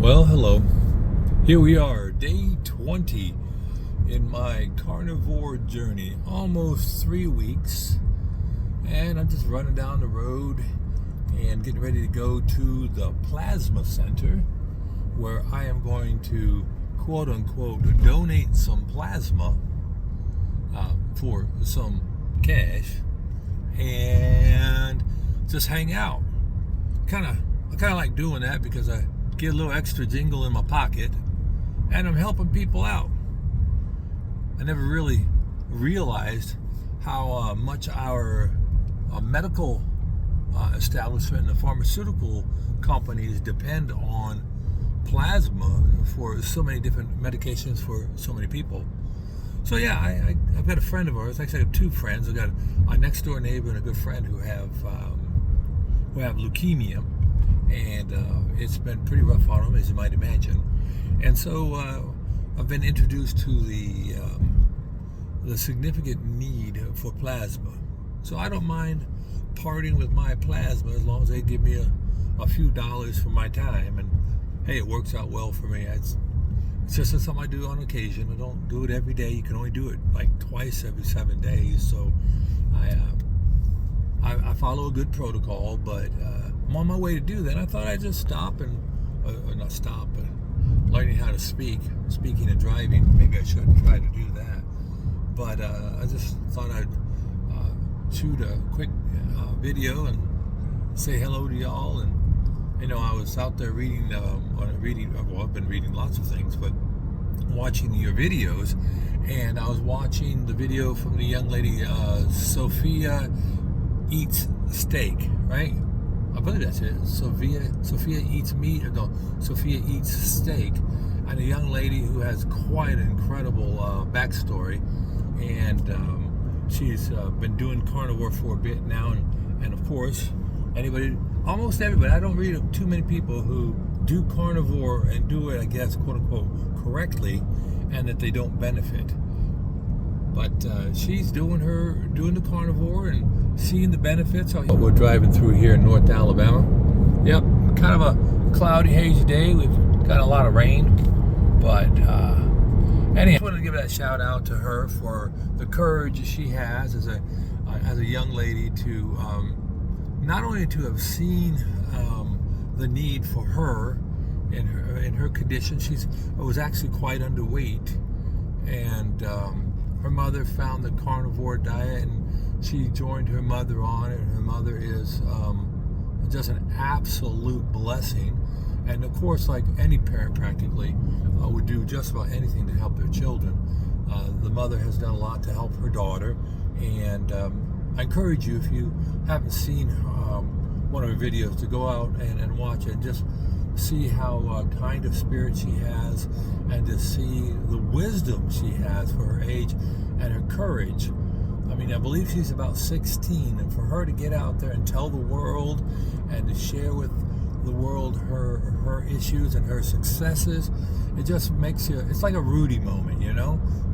Well, hello. Here we are, day 20 in my carnivore journey. Almost 3 weeks. And I'm just running down the road and getting ready to go to the plasma center where I am going to, quote unquote, donate some plasma for some cash and just hang out. I kind of like doing that because I get a little extra jingle in my pocket and I'm helping people out. I never really realized how much our medical establishment and the pharmaceutical companies depend on plasma for so many different medications for so many people. So yeah, I've got a friend of ours. Actually, I have two friends. I've got a next door neighbor and a good friend who have leukemia, and it's been pretty rough on them, as you might imagine. And so I've been introduced to the significant need for plasma. So I don't mind parting with my plasma as long as they give me a few dollars for my time. And hey, it works out well for me. It's just something I do on occasion. I don't do it every day. You can only do it like twice every 7 days. So I follow a good protocol, but I'm on my way to do that. I thought I'd just stop and, not stop, but learning how to speaking and driving. Maybe I should try to do that. But I just thought I'd shoot a quick video and say hello to y'all. And I was out there reading. Well, I've been reading lots of things, but watching your videos, and I was watching the video from the young lady Sophia Eats Steak, right? I believe that's it. Sophia Eats Meat, or no, Sophia Eats Steak, and a young lady who has quite an incredible backstory, and she's been doing carnivore for a bit now, and of course, almost everybody. I don't read too many people who do carnivore and do it, I guess, quote unquote, correctly, and that they don't benefit. But she's doing the carnivore and seeing the benefits. We're driving through here in North Alabama. Yep, kind of a cloudy, hazy day. We've got a lot of rain, but anyhow, I wanted to give that shout out to her for the courage she has as a young lady to not only to have seen the need for her in her condition. She was actually quite underweight, and her mother found the carnivore diet, and she joined her mother on it. Her mother is just an absolute blessing, and of course, like any parent practically would do just about anything to help their children. The mother has done a lot to help her daughter, and I encourage you, if you haven't seen one of her videos, to go out and watch it and just see how kind of spirit she has, and to see the wisdom she has for her age and her courage. I mean, I believe she's about 16, and for her to get out there and tell the world and to share with the world her issues and her successes, it just makes you, it's like a Rudy moment,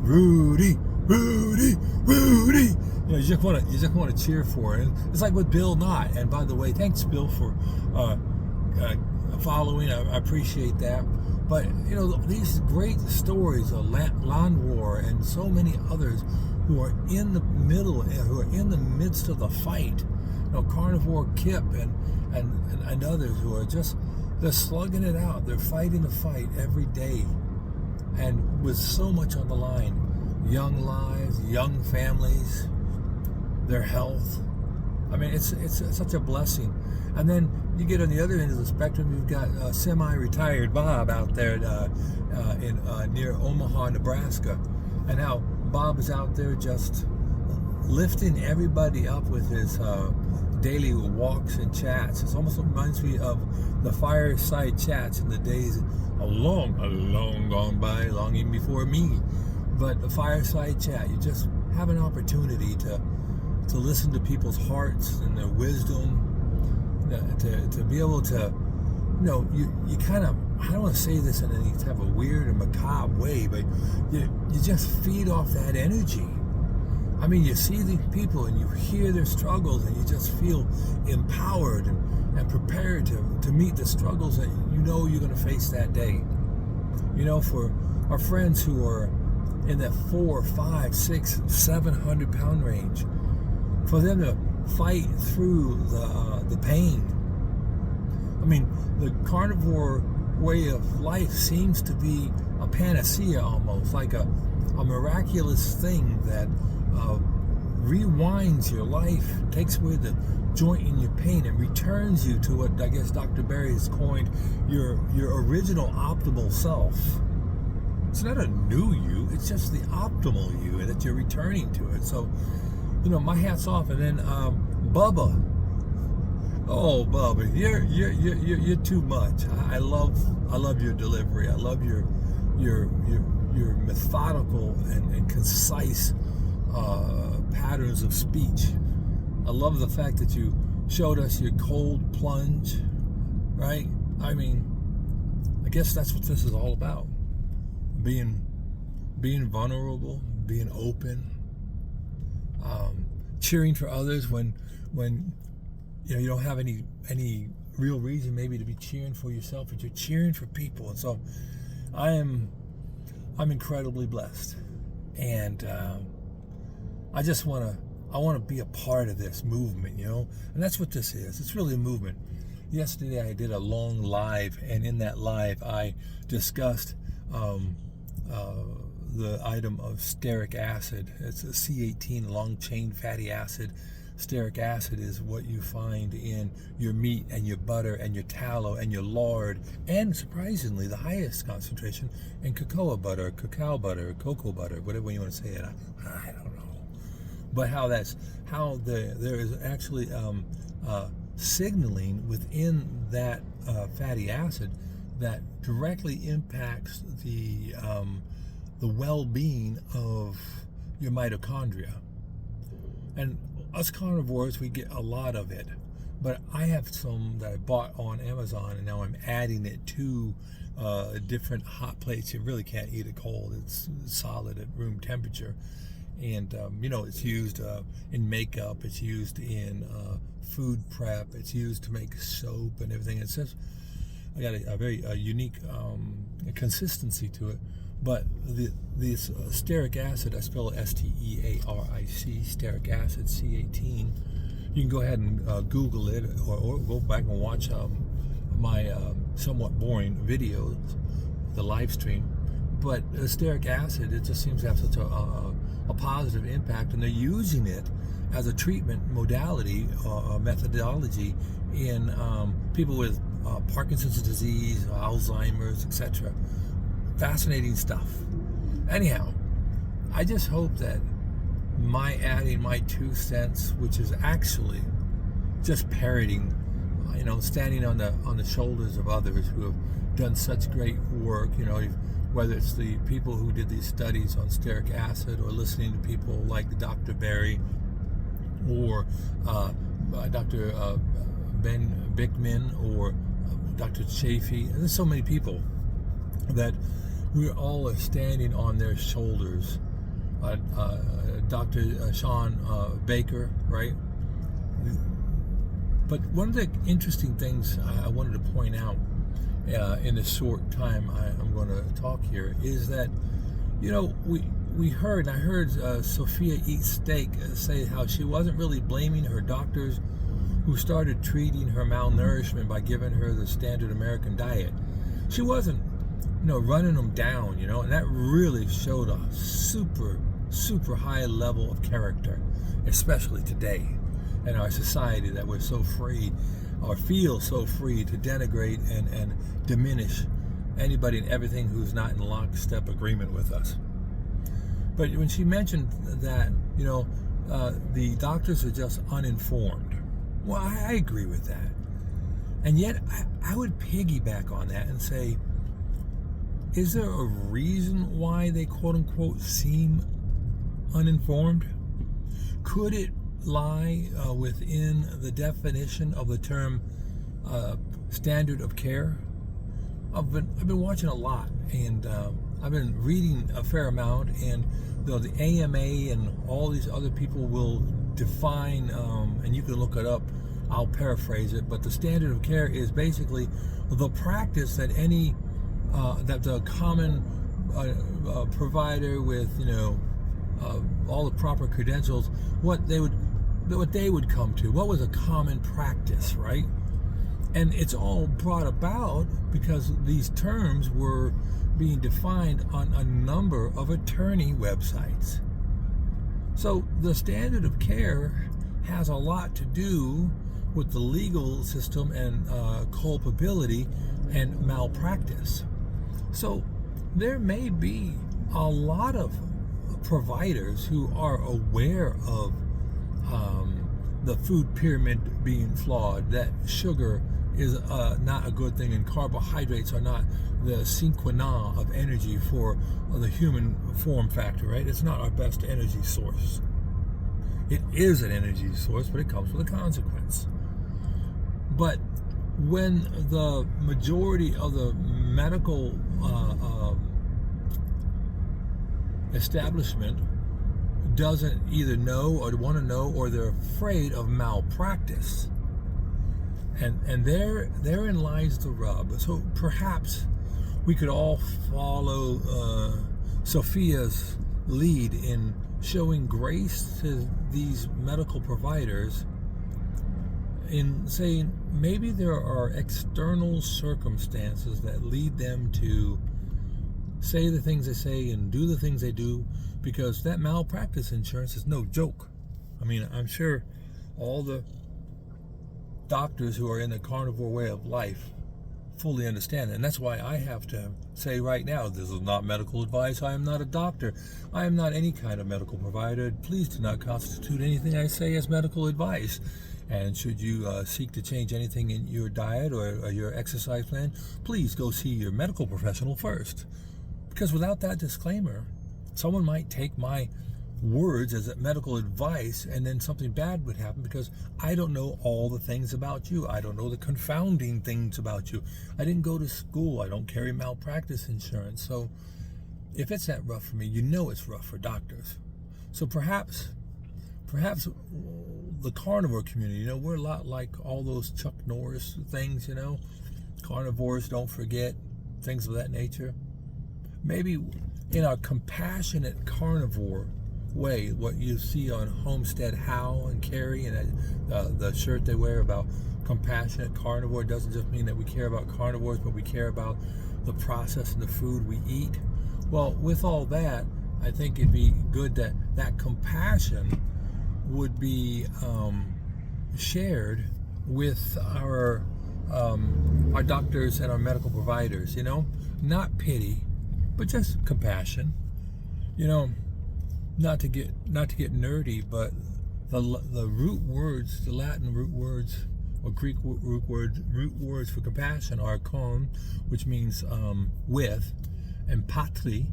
Rudy. You just want to cheer for it. And it's like with Bill Knott. And by the way, thanks Bill for following. I appreciate that. But these great stories of Land War and so many others who are in the middle, who are in the midst of the fight. Carnivore Kip and others who are they're slugging it out. They're fighting the fight every day, and with so much on the line. Young lives, young families, their health. I mean, it's such a blessing. And then you get on the other end of the spectrum, you've got semi-retired Bob out there near Omaha, Nebraska. And now Bob is out there just lifting everybody up with his daily walks and chats. It almost reminds me of the fireside chats in the days long gone by, long even before me. But the fireside chat, you just have an opportunity to listen to people's hearts and their wisdom, to be able to, you kind of, I don't want to say this in any type of weird or macabre way, but you just feed off that energy. I mean, you see these people and you hear their struggles and you just feel empowered and prepared to meet the struggles that you know you're going to face that day. You know, for our friends who are in that 4, 5, 6, 700 pound range, for them to fight through the pain. I mean, the carnivore way of life seems to be a panacea almost, like a miraculous thing that rewinds your life, takes away the joint in your pain, and returns you to what I guess Dr. Berry has coined your original optimal self. It's not a new you, it's just the optimal you, and that you're returning to it. So, you know, my hat's off. And then Bubba. Oh, Bubba, you're too much. I love your delivery. I love your methodical and concise patterns of speech. I love the fact that you showed us your cold plunge, right? I mean, I guess that's what this is all about. Being vulnerable, being open, cheering for others when you know you don't have any real reason maybe to be cheering for yourself, but you're cheering for people. And so I'm incredibly blessed, and I just want to be a part of this movement, you know, and that's what this is. It's really a movement. Yesterday I did a long live, and in that live I discussed the item of stearic acid. It's a C18, long chain fatty acid. Stearic acid is what you find in your meat and your butter and your tallow and your lard, and surprisingly the highest concentration in cacao butter, cocoa butter, whatever you want to say it. I don't know. But how there is actually signaling within that fatty acid that directly impacts the well-being of your mitochondria. And us carnivores, we get a lot of it, but I have some that I bought on Amazon, and now I'm adding it to different hot plates. You really can't eat it cold. It's solid at room temperature. And you know, it's used in makeup, it's used in food prep, it's used to make soap and everything. It's just, I got a very unique consistency to it. But this stearic acid, I spell it S-T-E-A-R-I-C, stearic acid, C18. You can go ahead and Google it, or go back and watch my somewhat boring video, the live stream. But stearic acid, it just seems to have such a positive impact, and they're using it as a treatment modality or methodology in people with Parkinson's disease, Alzheimer's, etc. Fascinating stuff. Anyhow, I just hope that my adding my 2 cents, which is actually just parroting, you know, standing on the shoulders of others who have done such great work, you know, whether it's the people who did these studies on stearic acid, or listening to people like Dr. Berry, or Dr. Ben Bickman, or Dr. Chafee. And there's so many people that we all are standing on their shoulders. Dr. Sean Baker, right? But one of the interesting things I wanted to point out in the short time I'm going to talk here is that, you know, I heard Sophia Eats Steak say how she wasn't really blaming her doctors who started treating her malnourishment by giving her the standard American diet. She wasn't, you know, running them down, you know, and that really showed a super high level of character, especially today in our society, that we're so free, or feel so free, to denigrate and diminish anybody and everything who's not in lockstep agreement with us. But when she mentioned that, you know, the doctors are just uninformed, well, I agree with that. And yet I would piggyback on that and say, is there a reason why they quote unquote seem uninformed? Could it lie within the definition of the term standard of care? I've been watching a lot, and I've been reading a fair amount, and the AMA and all these other people will define, and you can look it up. I'll paraphrase it, but the standard of care is basically the practice that that the common provider with all the proper credentials, what they would come to. What was a common practice, right? And it's all brought about because these terms were being defined on a number of attorney websites. So the standard of care has a lot to do with the legal system and culpability and malpractice. So there may be a lot of providers who are aware of the food pyramid being flawed, that sugar is not a good thing and carbohydrates are not the sine qua non of energy for the human form factor, right? It's not our best energy source. It is an energy source, but it comes with a consequence. But when the majority of the medical establishment doesn't either know or want to know, or they're afraid of malpractice, and therein lies the rub. So perhaps we could all follow Sophia's lead in showing grace to these medical providers in saying maybe there are external circumstances that lead them to say the things they say and do the things they do, because that malpractice insurance is no joke. I mean, I'm sure all the doctors who are in the carnivore way of life fully understand it. And that's why I have to say right now, this is not medical advice. I am not a doctor. I am not any kind of medical provider. Please do not constitute anything I say as medical advice. And should you seek to change anything in your diet or your exercise plan, please go see your medical professional first. Because without that disclaimer, someone might take my words as medical advice, and then something bad would happen because I don't know all the things about you. I don't know the confounding things about you. I didn't go to school. I don't carry malpractice insurance. So if it's that rough for me, it's rough for doctors. So perhaps the carnivore community, we're a lot like all those Chuck Norris things, carnivores don't forget, things of that nature. Maybe in our compassionate carnivore way, what you see on Homestead How and Carrie and the shirt they wear about compassionate carnivore doesn't just mean that we care about carnivores, but we care about the process and the food we eat. Well, with all that, I think it'd be good that compassion would be shared with our doctors and our medical providers, not pity, but just compassion. Not to get nerdy, but the root words, the Latin root words or Greek root words for compassion are con, which means with, and patri,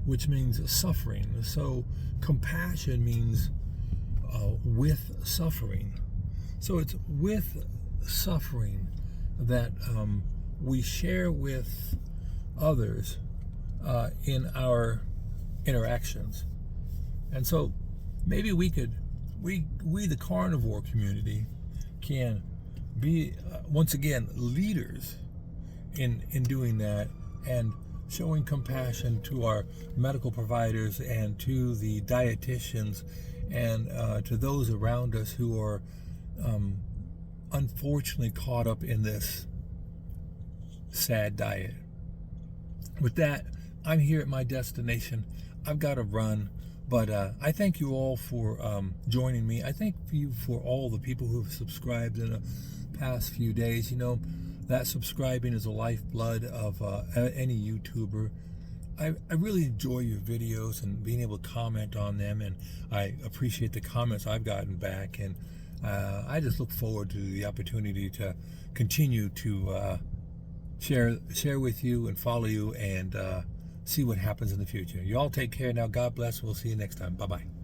which means suffering. So compassion means with suffering. So it's with suffering that we share with others in our interactions. And so maybe we the carnivore community can be once again leaders in doing that and showing compassion to our medical providers and to the dietitians and to those around us who are unfortunately caught up in this sad diet. With that, I'm here at my destination. I've got to run. But I thank you all for joining me. I thank you for all the people who have subscribed in the past few days. That subscribing is the lifeblood of any YouTuber. I really enjoy your videos and being able to comment on them, and I appreciate the comments I've gotten back. And I just look forward to the opportunity to continue to share with you and follow you and see what happens in the future. You all take care now. God bless. We'll see you next time. Bye-bye.